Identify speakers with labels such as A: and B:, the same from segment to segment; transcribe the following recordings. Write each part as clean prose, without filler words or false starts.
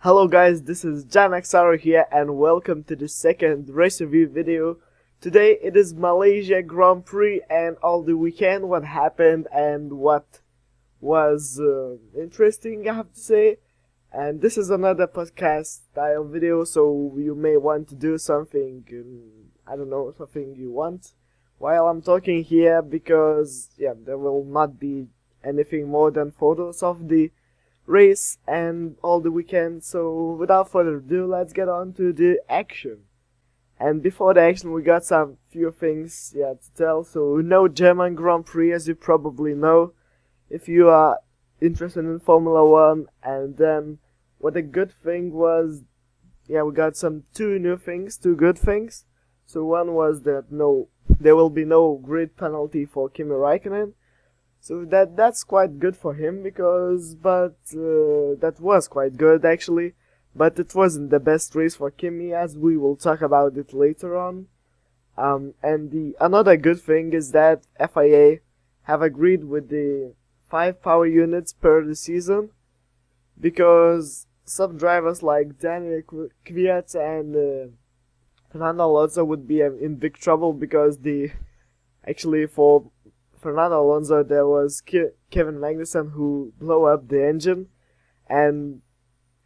A: Hello guys, this is JanXR here and welcome to the second race review video. Today it is Malaysia Grand Prix and all the weekend, what happened and what was interesting, I have to say. And this is another podcast style video, so you may want to do something, I don't know, something you want while I'm talking here, because there will not be anything more than photos of the race and all the weekend. So without further ado, let's get on to the action. And before the action, we got some few things to tell. So no German Grand Prix, as you probably know, if you are interested in Formula 1. And then what a good thing was, we got two good things. So one was that there will be no grid penalty for Kimi Raikkonen. So that's quite good for him, that was quite good actually, but it wasn't the best race for Kimi, as we will talk about it later on. And another good thing is that FIA have agreed with the 5 power units per the season, because some drivers like Daniel Kvyat and Fernando Alonso would be in big trouble, because for Fernando Alonso, there was Kevin Magnussen who blew up the engine, and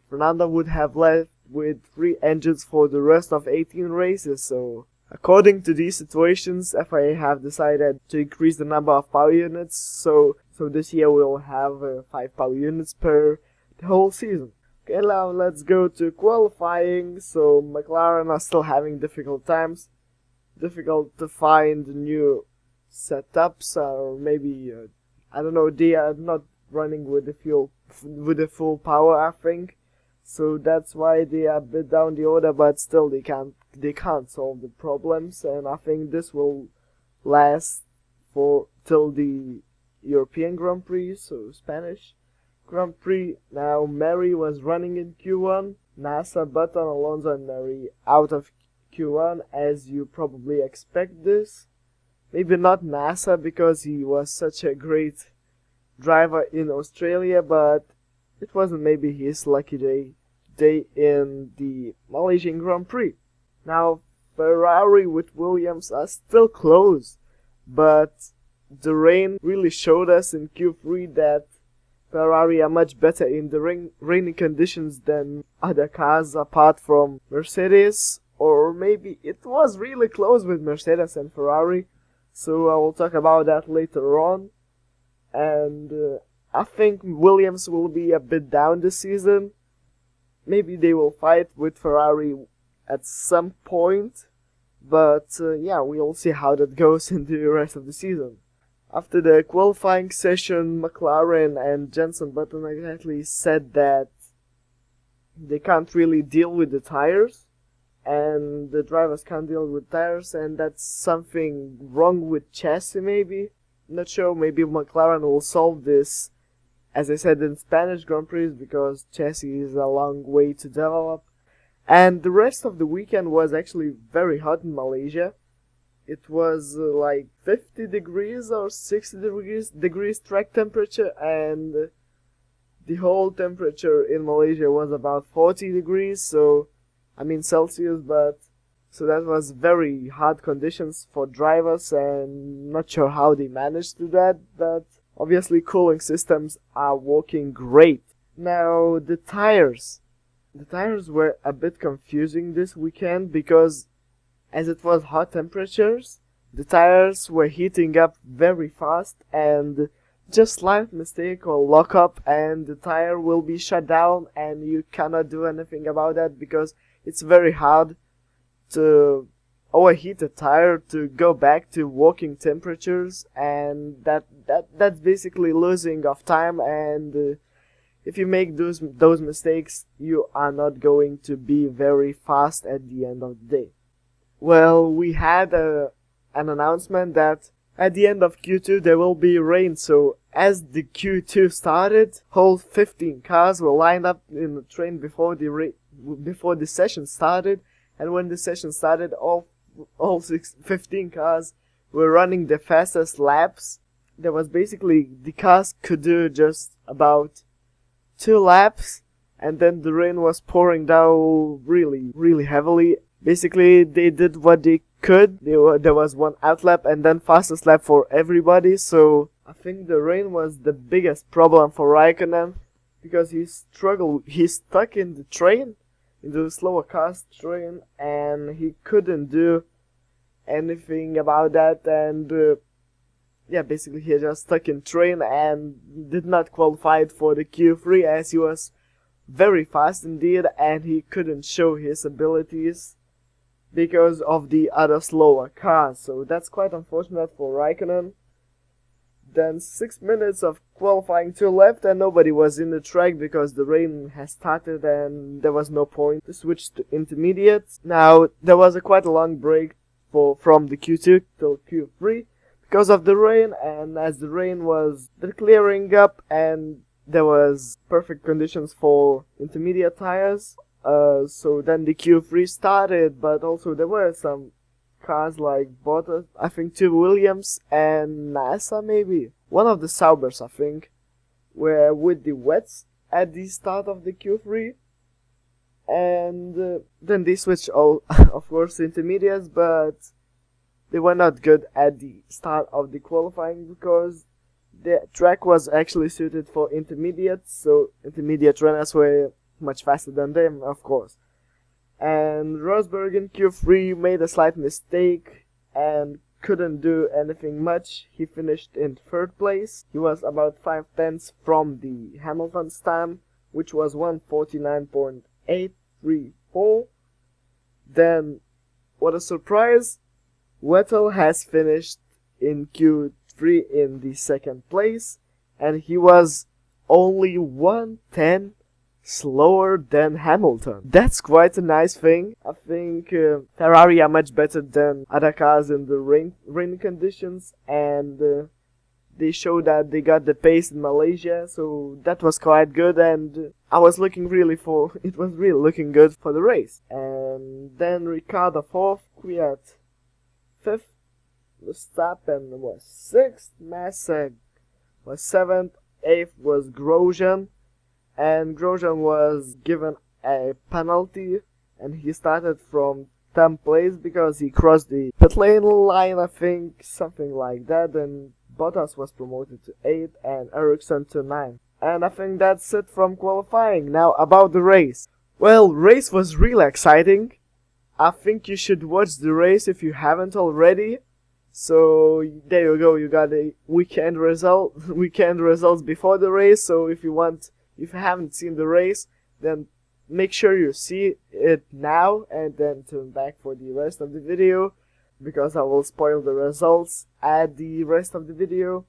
A: Fernando would have left with 3 engines for the rest of 18 races. So, according to these situations, FIA have decided to increase the number of power units. So this year we'll have 5 power units per the whole season. Okay, now let's go to qualifying. So McLaren are still having difficult times, difficult to find new setups, or maybe I don't know, they are not running with the full power, I think, so that's why they are a bit down the order, but still they can't solve the problems, and I think this will last till the European Grand Prix, so Spanish Grand Prix. Now Mary was running in Q1, NASA, Button, Alonso and Mary out of Q1, as you probably expect this. Maybe not NASA, because he was such a great driver in Australia, but it wasn't maybe his lucky day in the Malaysian Grand Prix. Now, Ferrari with Williams are still close, but the rain really showed us in Q3 that Ferrari are much better in the rainy conditions than other cars apart from Mercedes, or maybe it was really close with Mercedes and Ferrari. So I will talk about that later on. And I think Williams will be a bit down this season. Maybe they will fight with Ferrari at some point. But we'll see how that goes in the rest of the season. After the qualifying session, McLaren and Jenson Button exactly said that they can't really deal with the tires, and the drivers can't deal with tires, and that's something wrong with chassis maybe. Not sure, maybe McLaren will solve this, as I said, in Spanish Grand Prix, because chassis is a long way to develop. And the rest of the weekend was actually very hot in Malaysia. It was like 50 degrees or 60 degrees track temperature, and the whole temperature in Malaysia was about 40 degrees, Celsius, but so that was very hard conditions for drivers, and not sure how they managed to do that, but obviously cooling systems are working great. Now the tires were a bit confusing this weekend, because as it was hot temperatures, the tires were heating up very fast, and just slight mistake or lock up and the tire will be shut down, and you cannot do anything about that, because it's very hard to overheat a tire to go back to working temperatures, and that's basically losing of time, and if you make those mistakes, you are not going to be very fast at the end of the day. Well, we had an announcement that at the end of Q2 there will be rain, so as the Q2 started, whole 15 cars were lined up in the train before the session started, and when the session started, all 15 cars were running the fastest laps. There was basically, the cars could do just about 2 laps, and then the rain was pouring down really heavily. Basically, they did what they could. There was one outlap and then fastest lap for everybody, so I think the rain was the biggest problem for Raikkonen, because he stuck in the train, in the slower cars train, and he couldn't do anything about that, and yeah, basically he just stuck in train and did not qualify for the Q3, as he was very fast indeed, and he couldn't show his abilities because of the other slower cars. So that's quite unfortunate for Raikkonen. Then 6 minutes of qualifying to left, and nobody was in the track because the rain has started and there was no point to switch to intermediates. Now there was quite a long break from the Q2 till Q3 because of the rain, and as the rain was clearing up and there was perfect conditions for intermediate tires, so then the Q3 started, but also there were some cars like Bottas, I think 2 Williams and NASA maybe. One of the Saubers, I think, were with the wets at the start of the Q3. And then they switched all, of course, to intermediates, but they were not good at the start of the qualifying because the track was actually suited for intermediates, so intermediate runners were much faster than them, of course. And Rosberg in Q3 made a slight mistake and couldn't do anything much. He finished in 3rd place. He was about 5/10 from the Hamilton's time, which was 1:49.834. Then, what a surprise, Vettel has finished in Q3 in the 2nd place, and he was only 1:10 slower than Hamilton. That's quite a nice thing. I think Ferrari are much better than other cars in the rain conditions, and they showed that they got the pace in Malaysia, so that was quite good, and I was looking it was really looking good for the race. And then Ricciardo 4th, Kvyat 5th, Verstappen was 6th, Massa was 7th, 8th was Grosjean, and Grosjean was given a penalty, and he started from 10th place because he crossed the pit lane line, I think, something like that, and Bottas was promoted to 8th and Ericsson to 9th. And I think that's it from qualifying. Now about the race. Well, race was really exciting. I think you should watch the race if you haven't already. So there you go, you got a weekend results before the race, so if you haven't seen the race, then make sure you see it now and then turn back for the rest of the video, because I will spoil the results at the rest of the video.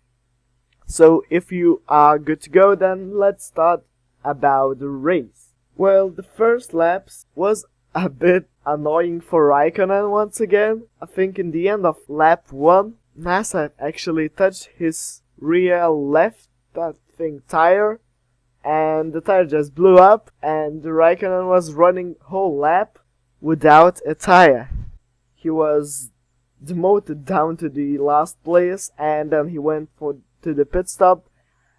A: So if you are good to go, then let's start about the race. Well, the first laps was a bit annoying for Raikkonen once again. I think in the end of lap 1, Massa actually touched his rear left, tire, and the tire just blew up, and Raikkonen was running whole lap without a tire. He was demoted down to the last place, and then he went to the pit stop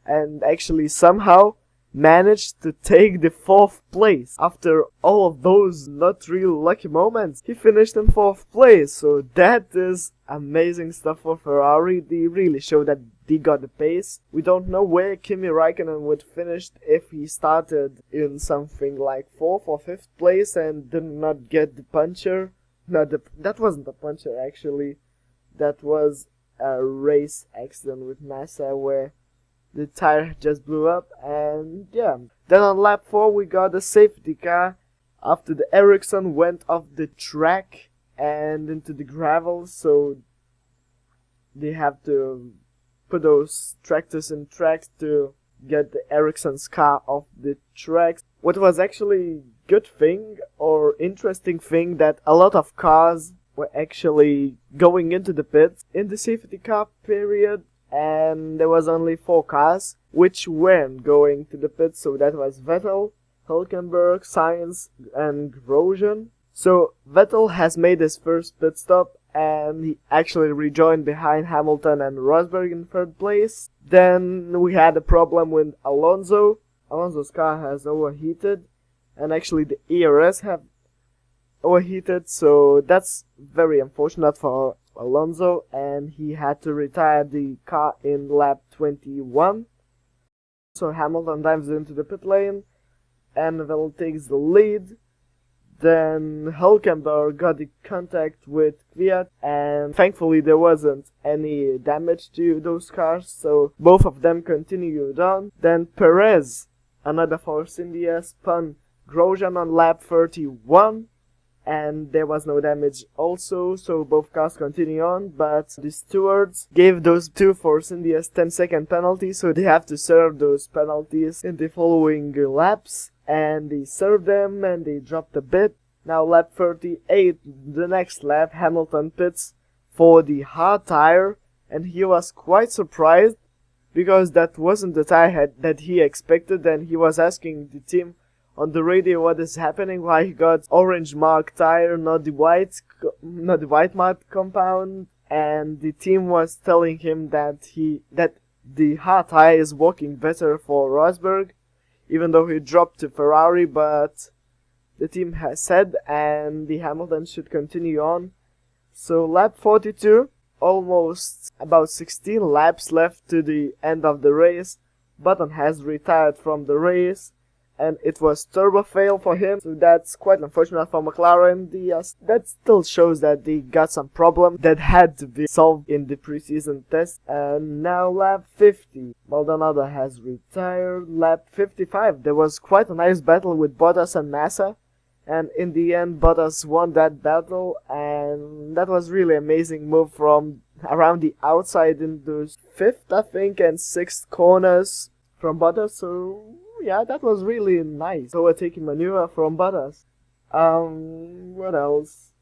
A: and actually somehow managed to take the 4th place. After all of those not real lucky moments, he finished in 4th place, so that is amazing stuff for Ferrari. They really show that they got the pace. We don't know where Kimi Raikkonen would finish if he started in something like 4th or 5th place and did not get the puncture. That wasn't a puncture actually. That was a race accident with Massa where the tire just blew up, and yeah. Then on lap 4 we got a safety car after the Ericsson went off the track and into the gravel, so they have to put those tractors in tracks to get the Ericsson's car off the tracks. What was actually good thing or interesting thing that a lot of cars were actually going into the pits in the safety car period, and there was only 4 cars which weren't going to the pits, so that was Vettel, Hülkenberg, Sainz and Grosjean. So Vettel has made his first pit stop, and he actually rejoined behind Hamilton and Rosberg in 3rd place. Then we had a problem with Alonso. Alonso's car has overheated, and actually the ERS have overheated, so that's very unfortunate for Alonso, and he had to retire the car in lap 21. So Hamilton dives into the pit lane, and Vettel takes the lead. Then Hülkenberg got the contact with Kvyat, and thankfully there wasn't any damage to those cars, so both of them continued on. Then Perez, another Force India, spun Grosjean on lap 31, and there was no damage also, so both cars continue on, but the stewards gave those two Force Indias 10-second penalties, so they have to serve those penalties in the following laps. And they served them and they dropped a bit. Now lap 38, the next lap, Hamilton pits for the hard tire, and he was quite surprised because that wasn't the tire that he expected, and he was asking the team on the radio what is happening, why he got orange mark tire, not the white mark compound, and the team was telling him that the hard tire is working better for Rosberg, even though he dropped to Ferrari, but the team has said, and the Hamilton should continue on. So lap 42, almost about 16 laps left to the end of the race. Button has retired from the race, and it was turbo fail for him, so that's quite unfortunate for McLaren. That still shows that they got some problem that had to be solved in the preseason test. And now lap 50, Maldonado has retired. Lap 55, there was quite a nice battle with Bottas and Massa, and in the end Bottas won that battle, and that was really amazing move from around the outside in those 5th I think and 6th corners from Bottas, so yeah, that was really nice. Overtaking maneuver from Bottas. What else?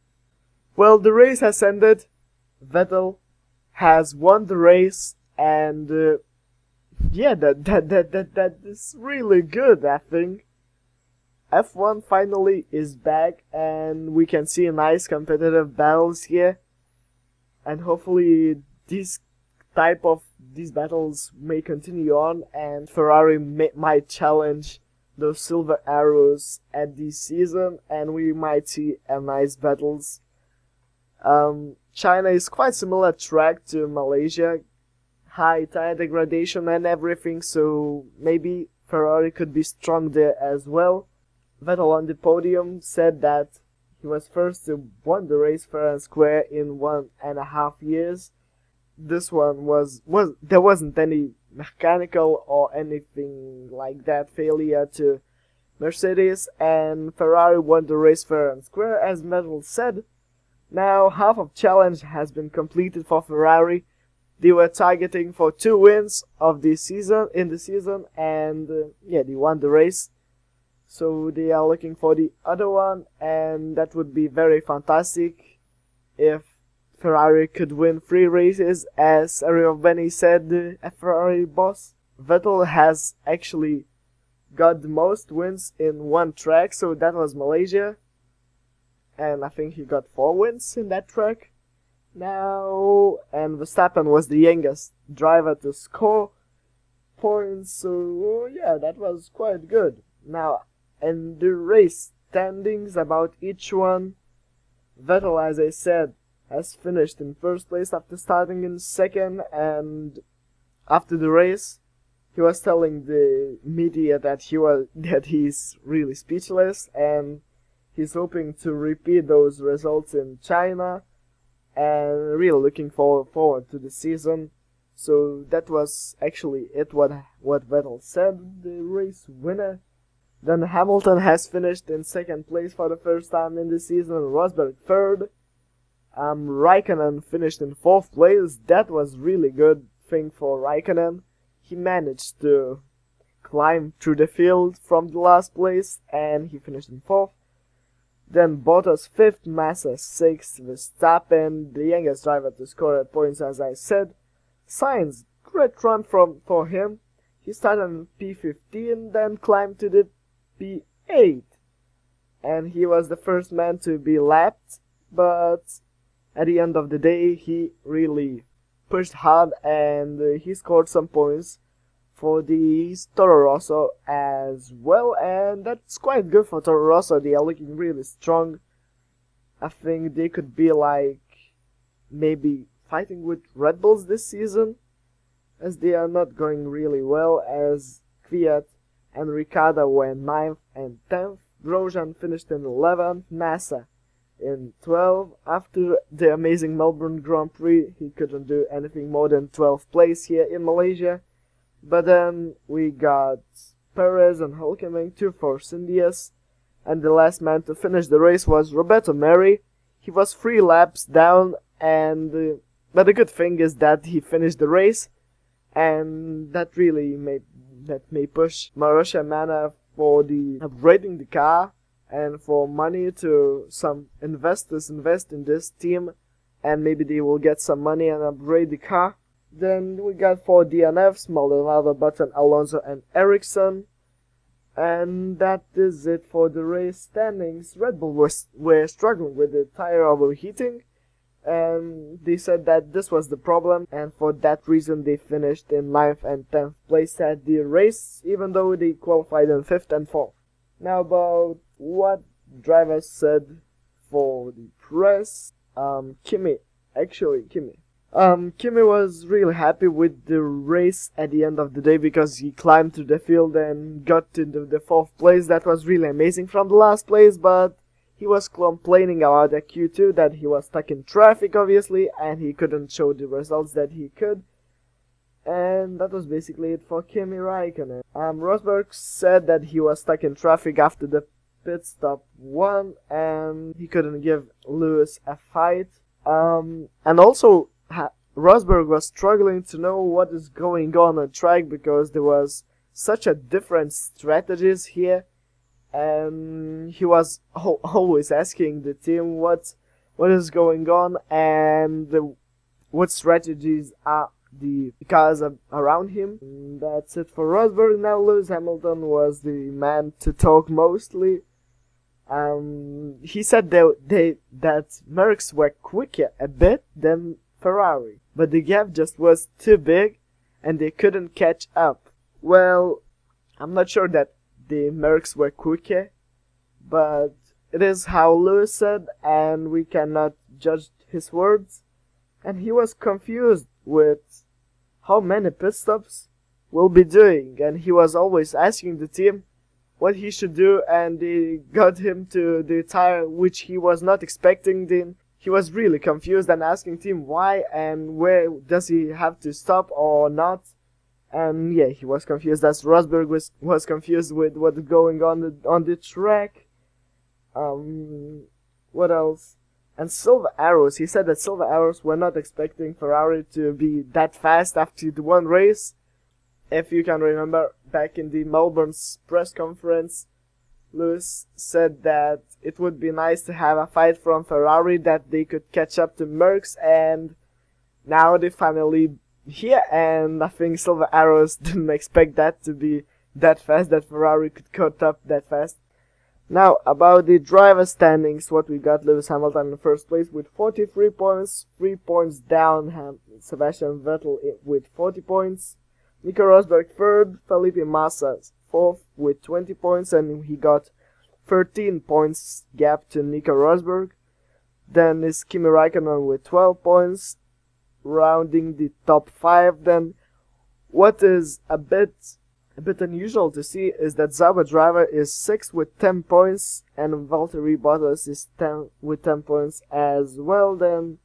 A: Well, the race has ended. Vettel has won the race, and yeah, that is really good, I think. F1 finally is back, and we can see nice competitive battles here, and hopefully these battles may continue on, and Ferrari might challenge those silver arrows at this season, and we might see a nice battles. China is quite similar track to Malaysia, high tire degradation and everything, so maybe Ferrari could be strong there as well. Vettel on the podium said that he was first to win the race fair and square in 1.5 years. This one there wasn't any mechanical or anything like that failure to Mercedes, and Ferrari won the race fair and square, as Vettel said. Now half of challenge has been completed for Ferrari. They were targeting for 2 wins of the season, and yeah, they won the race. So they are looking for the other one, and that would be very fantastic if Ferrari could win 3 races, as Benny said, a Ferrari boss. Vettel has actually got the most wins in one track, so that was Malaysia. And I think he got 4 wins in that track. Now, and Verstappen was the youngest driver to score points, so yeah, that was quite good. Now, in the race standings about each one, Vettel, as I said, has finished in first place after starting in second, and after the race he was telling the media that he's really speechless, and he's hoping to repeat those results in China, and really looking forward to the season. So that was actually what Vettel said, the race winner. Then Hamilton has finished in second place for the first time in the season, Rosberg third. Raikkonen finished in 4th place. That was really good thing for Raikkonen. He managed to climb through the field from the last place, and he finished in 4th. Then Bottas 5th, Massa 6th, Verstappen, the youngest driver to score at points, as I said. Sainz, great run for him. He started in P15, then climbed to the P8, and he was the first man to be lapped, but at the end of the day he really pushed hard, and he scored some points for the Toro Rosso as well, and that's quite good for Toro Rosso. They are looking really strong. I think they could be like maybe fighting with Red Bulls this season, as they are not going really well, as Kvyat and Ricciardo went 9th and 10th. Grosjean finished in 11th, Massa in 12th. After the amazing Melbourne Grand Prix, he couldn't do anything more than 12th place here in Malaysia. But then we got Perez and Hülkenberg, 2 Force Indias, and the last man to finish the race was Roberto Merhi. He was 3 laps down, and but the good thing is that he finished the race, and that really may push Marussia Mana for the upgrading the car, and for money to some investors invest in this team, and maybe they will get some money and upgrade the car. Then we got 4 DNFs, Maldonado, Button, Alonso and Ericsson. And that is it for the race standings. Red Bull were struggling with the tire overheating, and they said that this was the problem, and for that reason they finished in 9th and 10th place at the race, even though they qualified in 5th and 4th. Now about what drivers said for the press. Kimi was really happy with the race at the end of the day, because he climbed to the field and got into the 4th place. That was really amazing from the last place, but he was complaining about the Q2, that he was stuck in traffic obviously, and he couldn't show the results that he could. And that was basically it for Kimi Raikkonen. Rosberg said that he was stuck in traffic after the pit stop 1, and he couldn't give Lewis a fight. And also, Rosberg was struggling to know what is going on track, because there was such a different strategies here, and he was always asking the team what is going on and what strategies are the cars around him. And that's it for Rosberg. Now Lewis Hamilton was the man to talk mostly. He said that Mercs were quicker a bit than Ferrari, but the gap just was too big and they couldn't catch up. Well, I'm not sure that the Mercs were quicker, but it is how Lewis said, and we cannot judge his words. And he was confused with how many pit stops we'll be doing, and he was always asking the team what he should do, and they got him to the tire which he was not expecting. Then he was really confused and asking team why and where does he have to stop or not. And yeah, he was confused, as Rosberg was confused with what's going on the track. What else? And Silver Arrows, he said that Silver Arrows were not expecting Ferrari to be that fast after the one race. If you can remember, back in the Melbourne's press conference, Lewis said that it would be nice to have a fight from Ferrari, that they could catch up to Mercs, and now they finally here, and I think Silver Arrows didn't expect that to be that fast, that Ferrari could cut up that fast. Now, about the driver standings, what we got: Lewis Hamilton in first place with 43 points, 3 points down Sebastian Vettel with 40 points, Nico Rosberg third, Felipe Massa fourth with 20 points, and he got 13 points gap to Nico Rosberg. Then is Kimi Raikkonen with 12 points, rounding the top 5. Then what is a bit unusual to see is that Sauber driver is 6th with 10 points, and Valtteri Bottas is 10 with 10 points as well. Then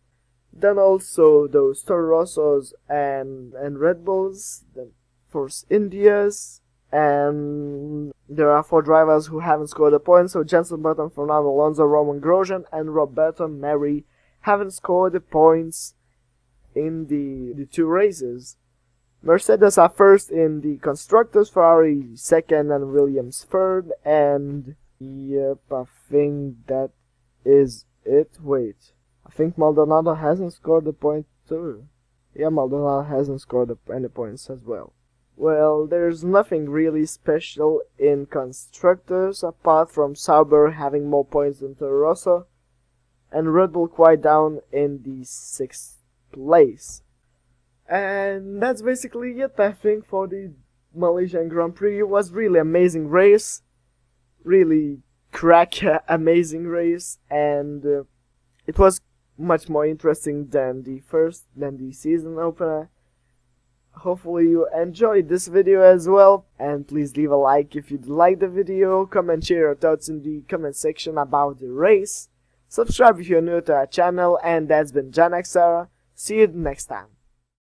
A: also those Toro Rossos and Red Bulls, then Force Indias, and there are 4 drivers who haven't scored a point. So Jenson Button, Fernando Alonso, Roman Grosjean, and Roberto Merhi haven't scored the points in the 2 races. Mercedes are first in the constructors, Ferrari second, and Williams third. And yep, I think that is it. Wait, I think Maldonado hasn't scored a point too. Yeah, Maldonado hasn't scored any points as well. Well, there's nothing really special in constructors apart from Sauber having more points than Toro Rosso, and Red Bull quite down in the 6th place. And that's basically it, I think, for the Malaysian Grand Prix. It was really amazing race, really crack amazing race, and it was much more interesting than the season opener. Hopefully you enjoyed this video as well, and please leave a like if you like the video, comment, share your thoughts in the comment section about the race, subscribe if you're new to our channel, and that's been John XR. See you next time.